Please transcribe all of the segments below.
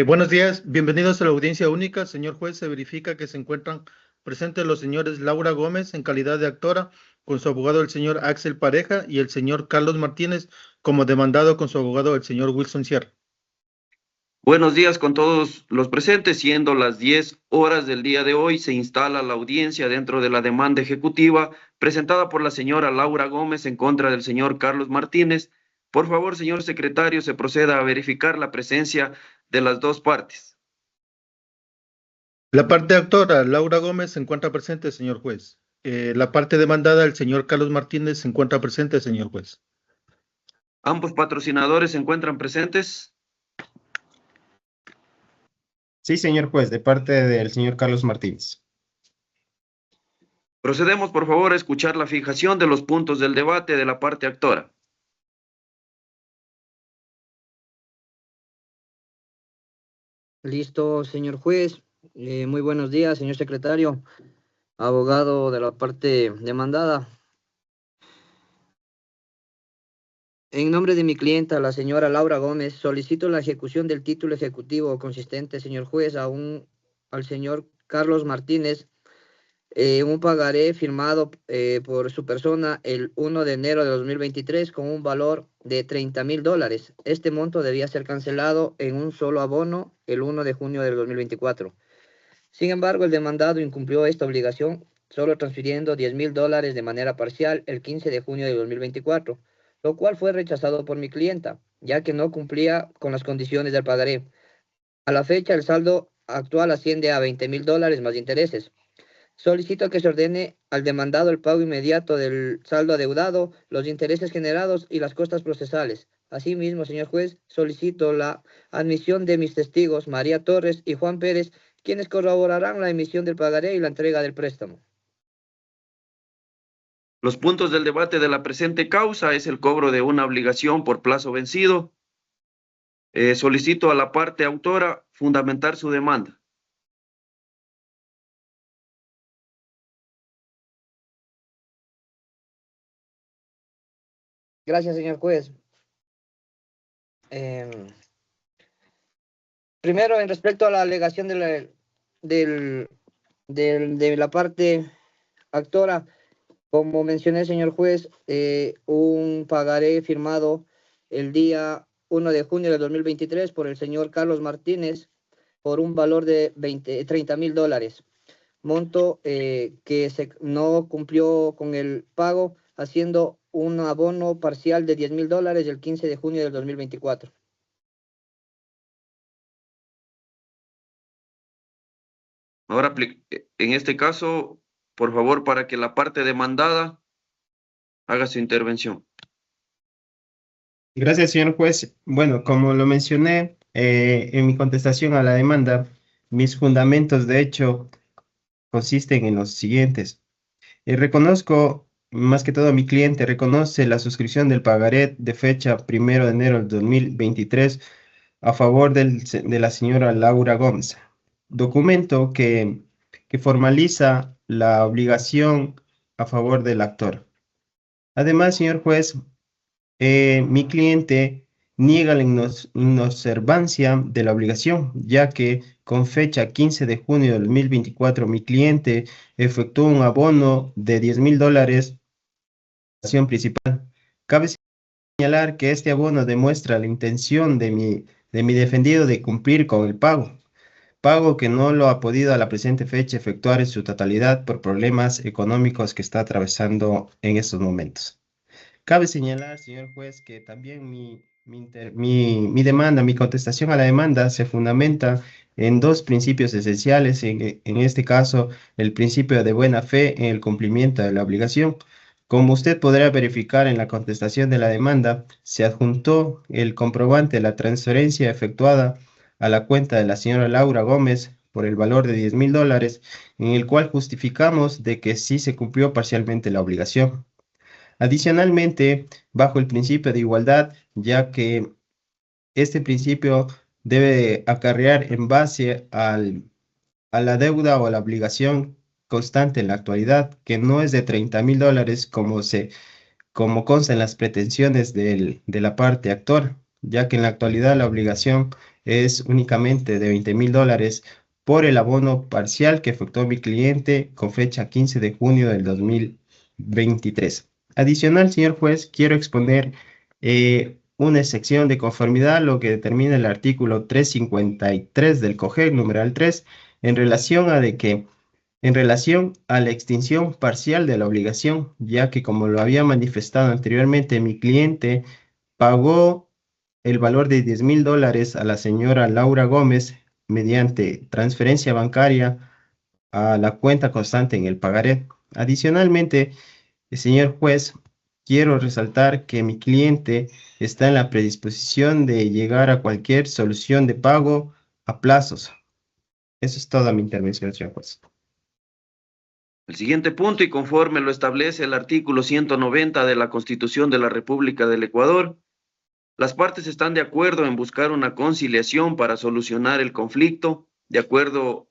Buenos días, bienvenidos a la audiencia única. Señor juez, se verifica que se encuentran presentes los señores Laura Gómez en calidad de actora, con su abogado el señor Axel Pareja, y el señor Carlos Martínez como demandado con su abogado el señor Wilson Sierra. Buenos días con todos los presentes. Siendo las 10 horas del día de hoy, se instala la audiencia dentro de la demanda ejecutiva presentada por la señora Laura Gómez en contra del señor Carlos Martínez. Por favor, señor secretario, se proceda a verificar la presencia de las dos partes. La parte actora, Laura Gómez, se encuentra presente, señor juez. La parte demandada, el señor Carlos Martínez, se encuentra presente, señor juez. ¿Ambos patrocinadores se encuentran presentes? Sí, señor juez, de parte del señor Carlos Martínez. Procedemos, por favor, a escuchar la fijación de los puntos del debate de la parte actora. Listo, señor juez. Muy buenos días, señor secretario, abogado de la parte demandada. En nombre de mi clienta, la señora Laura Gómez, solicito la ejecución del título ejecutivo consistente, señor juez, al señor Carlos Martínez, un pagaré firmado por su persona el 1 de enero de 2023 con un valor de $30,000. Este monto debía ser cancelado en un solo abono el 1 de junio del 2024. Sin embargo, el demandado incumplió esta obligación, solo transfiriendo $10,000 de manera parcial el 15 de junio de 2024, lo cual fue rechazado por mi clienta, ya que no cumplía con las condiciones del pagaré. A la fecha, el saldo actual asciende a $20,000 más intereses. Solicito que se ordene al demandado el pago inmediato del saldo adeudado, los intereses generados y las costas procesales. Asimismo, señor juez, solicito la admisión de mis testigos María Torres y Juan Pérez, quienes corroborarán la emisión del pagaré y la entrega del préstamo. Los puntos del debate de la presente causa es el cobro de una obligación por plazo vencido. Solicito a la parte autora fundamentar su demanda. Gracias, señor juez. Primero, en respecto a la alegación de la parte actora, como mencioné, señor juez, un pagaré firmado el día 1 de junio de 2023 por el señor Carlos Martínez por un valor de $30,000, monto que no cumplió con el pago, haciendo un abono parcial de $10,000 el 15 de junio del 2024. Ahora, en este caso, por favor, para que la parte demandada haga su intervención. Gracias, señor juez. Bueno, como lo mencioné en mi contestación a la demanda, mis fundamentos de hecho consisten en los siguientes. Reconozco, más que todo mi cliente, reconoce la suscripción del pagaré de fecha 1 de enero del 2023 a favor de la señora Laura Gómez. Documento que formaliza la obligación a favor del actor. Además, señor juez, mi cliente niega la inobservancia de la obligación, ya que con fecha 15 de junio del 2024 mi cliente efectuó un abono de $10,000 principal. Cabe señalar que este abono demuestra la intención de mi defendido de cumplir con el pago que no lo ha podido a la presente fecha efectuar en su totalidad por problemas económicos que está atravesando en estos momentos. Cabe señalar, señor juez, que también mi demanda, mi contestación a la demanda se fundamenta en dos principios esenciales, en este caso, el principio de buena fe en el cumplimiento de la obligación. Como usted podrá verificar en la contestación de la demanda, se adjuntó el comprobante de la transferencia efectuada a la cuenta de la señora Laura Gómez por el valor de $10,000, en el cual justificamos de que sí se cumplió parcialmente la obligación. Adicionalmente, bajo el principio de igualdad, ya que este principio debe acarrear en base a la deuda o a la obligación constante en la actualidad, que no es de $30,000 como consta en las pretensiones de la parte actor, ya que en la actualidad la obligación es únicamente de $20,000 por el abono parcial que efectuó mi cliente con fecha 15 de junio del 2023. Adicional, señor juez, quiero exponer una excepción de conformidad, lo que determina el artículo 353 del COGEC, numeral 3, en relación a la extinción parcial de la obligación, ya que como lo había manifestado anteriormente, mi cliente pagó el valor de $10,000 a la señora Laura Gómez mediante transferencia bancaria a la cuenta constante en el pagaré. Adicionalmente, señor juez, quiero resaltar que mi cliente está en la predisposición de llegar a cualquier solución de pago a plazos. Eso es toda mi intervención, señor juez. El siguiente punto, y conforme lo establece el artículo 190 de la Constitución de la República del Ecuador, las partes están de acuerdo en buscar una conciliación para solucionar el conflicto, de acuerdo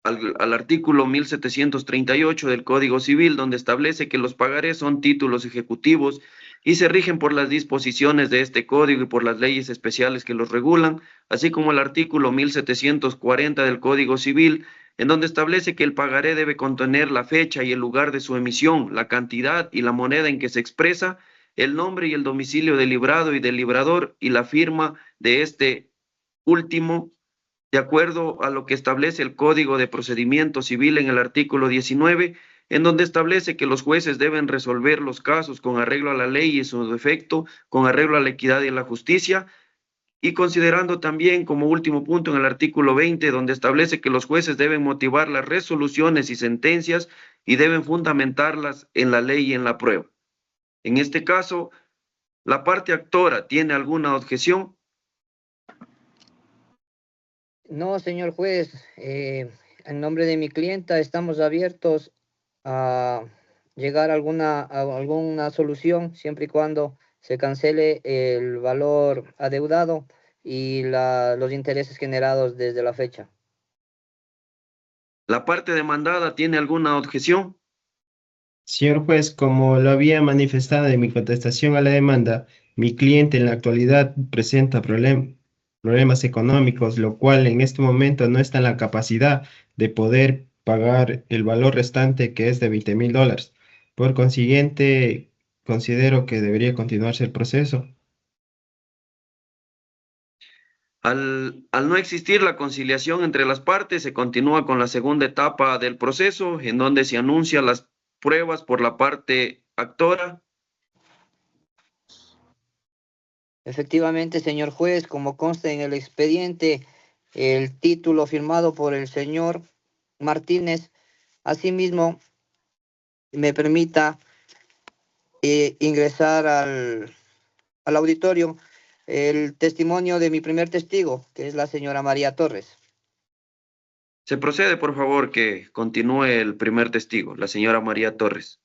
al artículo 1738 del Código Civil, donde establece que los pagarés son títulos ejecutivos y se rigen por las disposiciones de este código y por las leyes especiales que los regulan, así como el artículo 1740 del Código Civil, en donde establece que el pagaré debe contener la fecha y el lugar de su emisión, la cantidad y la moneda en que se expresa, el nombre y el domicilio del librado y del librador y la firma de este último, de acuerdo a lo que establece el Código de Procedimiento Civil en el artículo 19, en donde establece que los jueces deben resolver los casos con arreglo a la ley y en su defecto, con arreglo a la equidad y a la justicia, y considerando también como último punto en el artículo 20, donde establece que los jueces deben motivar las resoluciones y sentencias y deben fundamentarlas en la ley y en la prueba. En este caso, ¿la parte actora tiene alguna objeción? No, señor juez, en nombre de mi clienta estamos abiertos a llegar a alguna solución siempre y cuando se cancele el valor adeudado y los intereses generados desde la fecha. ¿La parte demandada tiene alguna objeción? Señor juez, como lo había manifestado en mi contestación a la demanda, mi cliente en la actualidad presenta problemas económicos, lo cual en este momento no está en la capacidad de poder pagar el valor restante, que es de $20,000. Por consiguiente, considero que debería continuarse el proceso. Al no existir la conciliación entre las partes, se continúa con la segunda etapa del proceso, en donde se anuncian las pruebas por la parte actora. Efectivamente, señor juez, como consta en el expediente, el título firmado por el señor Martínez, asimismo, me permita ingresar al auditorio el testimonio de mi primer testigo, que es la señora María Torres. Se procede, por favor, que continúe el primer testigo, la señora María Torres.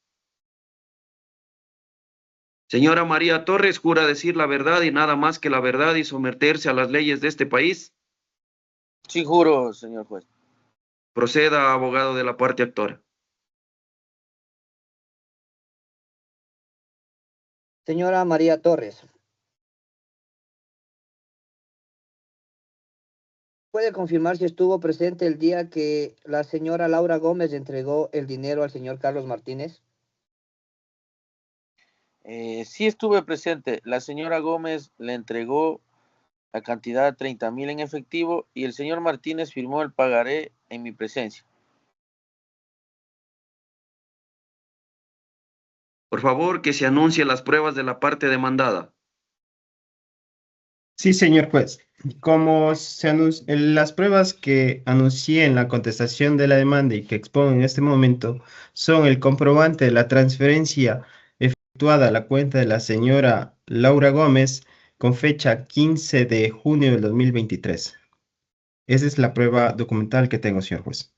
Señora María Torres, ¿jura decir la verdad y nada más que la verdad y someterse a las leyes de este país? Sí, juro, señor juez. Proceda, abogado de la parte actora. Señora María Torres, ¿puede confirmar si estuvo presente el día que la señora Laura Gómez entregó el dinero al señor Carlos Martínez? Sí estuve presente. La señora Gómez le entregó la cantidad de 30,000 en efectivo y el señor Martínez firmó el pagaré en mi presencia. Por favor, que se anuncien las pruebas de la parte demandada. Sí, señor juez. Como las pruebas que anuncié en la contestación de la demanda y que expongo en este momento son el comprobante de la transferencia efectuada a la cuenta de la señora Laura Gómez con fecha 15 de junio del 2023. Esa es la prueba documental que tengo, señor juez.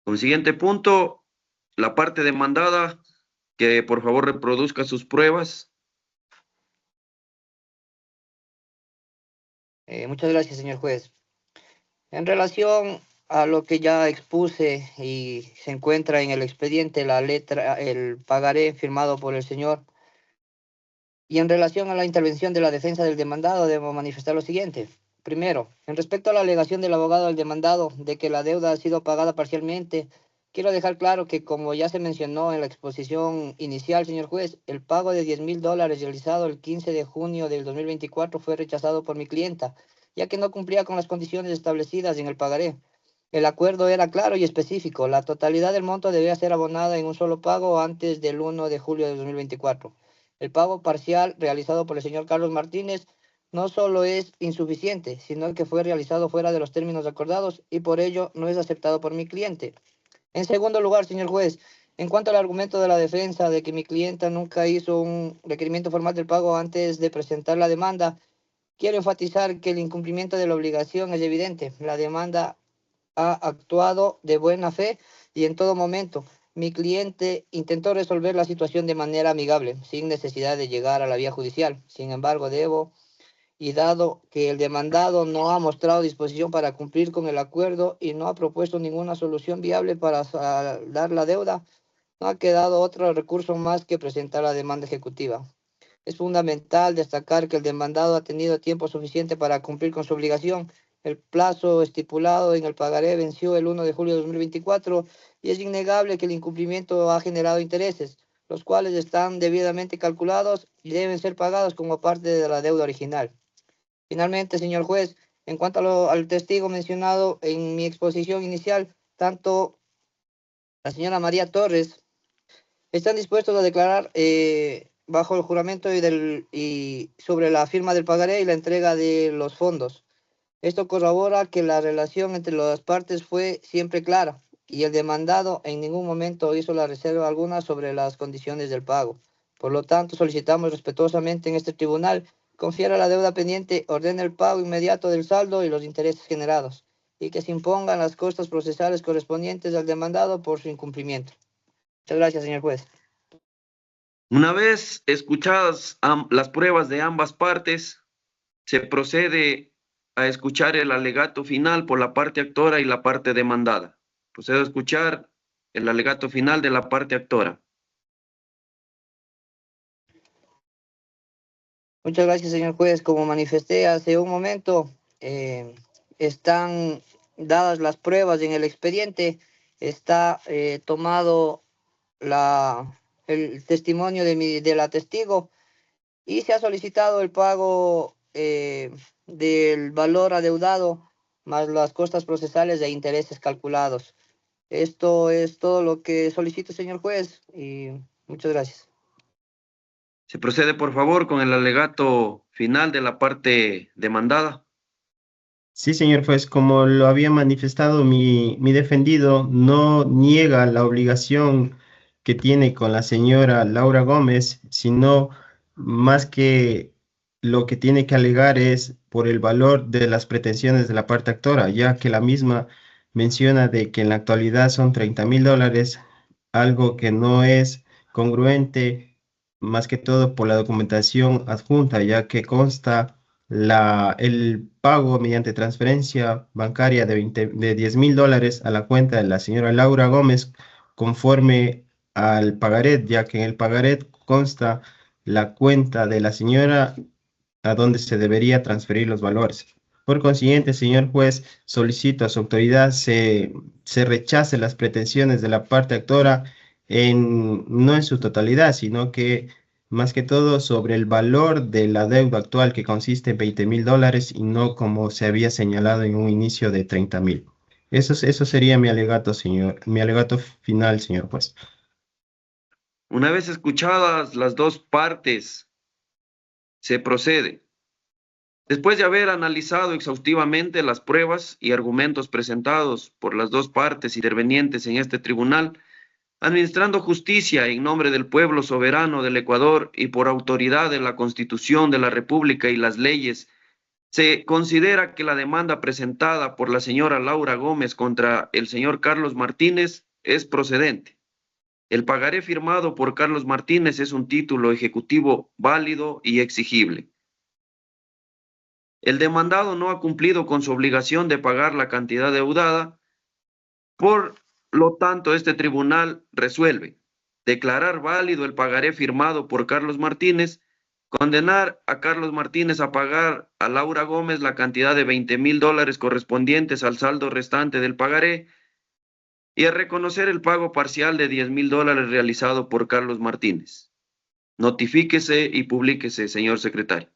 Con siguiente punto, la parte demandada, que por favor reproduzca sus pruebas. Muchas gracias, señor juez. En relación a lo que ya expuse y se encuentra en el expediente la letra, el pagaré firmado por el señor. Y en relación a la intervención de la defensa del demandado, debo manifestar lo siguiente. Primero, en respecto a la alegación del abogado del demandado de que la deuda ha sido pagada parcialmente, quiero dejar claro que, como ya se mencionó en la exposición inicial, señor juez, el pago de $10,000 realizado el 15 de junio del 2024 fue rechazado por mi clienta, ya que no cumplía con las condiciones establecidas en el pagaré. El acuerdo era claro y específico. La totalidad del monto debía ser abonada en un solo pago antes del 1 de julio de 2024. El pago parcial realizado por el señor Carlos Martínez no solo es insuficiente, sino que fue realizado fuera de los términos acordados y por ello no es aceptado por mi cliente. En segundo lugar, señor juez, en cuanto al argumento de la defensa de que mi clienta nunca hizo un requerimiento formal del pago antes de presentar la demanda, quiero enfatizar que el incumplimiento de la obligación es evidente. La demanda ha actuado de buena fe y en todo momento. Mi cliente intentó resolver la situación de manera amigable, sin necesidad de llegar a la vía judicial. Sin embargo, dado que el demandado no ha mostrado disposición para cumplir con el acuerdo y no ha propuesto ninguna solución viable para saldar la deuda, no ha quedado otro recurso más que presentar la demanda ejecutiva. Es fundamental destacar que el demandado ha tenido tiempo suficiente para cumplir con su obligación. El plazo estipulado en el pagaré venció el 1 de julio de 2024 y es innegable que el incumplimiento ha generado intereses, los cuales están debidamente calculados y deben ser pagados como parte de la deuda original. Finalmente, señor juez, en cuanto al testigo mencionado en mi exposición inicial, tanto la señora María Torres están dispuestos a declarar bajo el juramento y sobre la firma del pagaré y la entrega de los fondos. Esto corrobora que la relación entre las partes fue siempre clara y el demandado en ningún momento hizo la reserva alguna sobre las condiciones del pago. Por lo tanto, solicitamos respetuosamente en este tribunal confiera la deuda pendiente, ordene el pago inmediato del saldo y los intereses generados y que se impongan las costas procesales correspondientes al demandado por su incumplimiento. Muchas gracias, señor juez. Una vez escuchadas las pruebas de ambas partes, se procede a escuchar el alegato final por la parte actora y la parte demandada. Procedo a escuchar el alegato final de la parte actora. Muchas gracias, señor juez. Como manifesté hace un momento, están dadas las pruebas en el expediente, está tomado el testimonio de la testigo y se ha solicitado el pago del valor adeudado más las costas procesales e intereses calculados. Esto es todo lo que solicito, señor juez, y muchas gracias. Se procede, por favor, con el alegato final de la parte demandada. Sí, señor juez, como lo había manifestado mi defendido, no niega la obligación que tiene con la señora Laura Gómez, sino más que lo que tiene que alegar es por el valor de las pretensiones de la parte actora, ya que la misma menciona de que en la actualidad son $30,000, algo que no es congruente, más que todo por la documentación adjunta, ya que consta el pago mediante transferencia bancaria de $10,000 a la cuenta de la señora Laura Gómez conforme al pagaré, ya que en el pagaré consta la cuenta de la señora a donde se debería transferir los valores. Por consiguiente, señor juez, solicito a su autoridad se rechace las pretensiones de la parte actora no en su totalidad, sino que más que todo sobre el valor de la deuda actual que consiste en $20,000 y no como se había señalado en un inicio de 30,000. Eso sería mi alegato, mi alegato final, señor juez. Una vez escuchadas las dos partes, se procede. Después de haber analizado exhaustivamente las pruebas y argumentos presentados por las dos partes intervenientes en este tribunal, administrando justicia en nombre del pueblo soberano del Ecuador y por autoridad de la Constitución de la República y las leyes, se considera que la demanda presentada por la señora Laura Gómez contra el señor Carlos Martínez es procedente. El pagaré firmado por Carlos Martínez es un título ejecutivo válido y exigible. El demandado no ha cumplido con su obligación de pagar la cantidad deudada, Por lo tanto, este tribunal resuelve declarar válido el pagaré firmado por Carlos Martínez, condenar a Carlos Martínez a pagar a Laura Gómez la cantidad de $20,000 correspondientes al saldo restante del pagaré y a reconocer el pago parcial de $10,000 realizado por Carlos Martínez. Notifíquese y publíquese, señor secretario.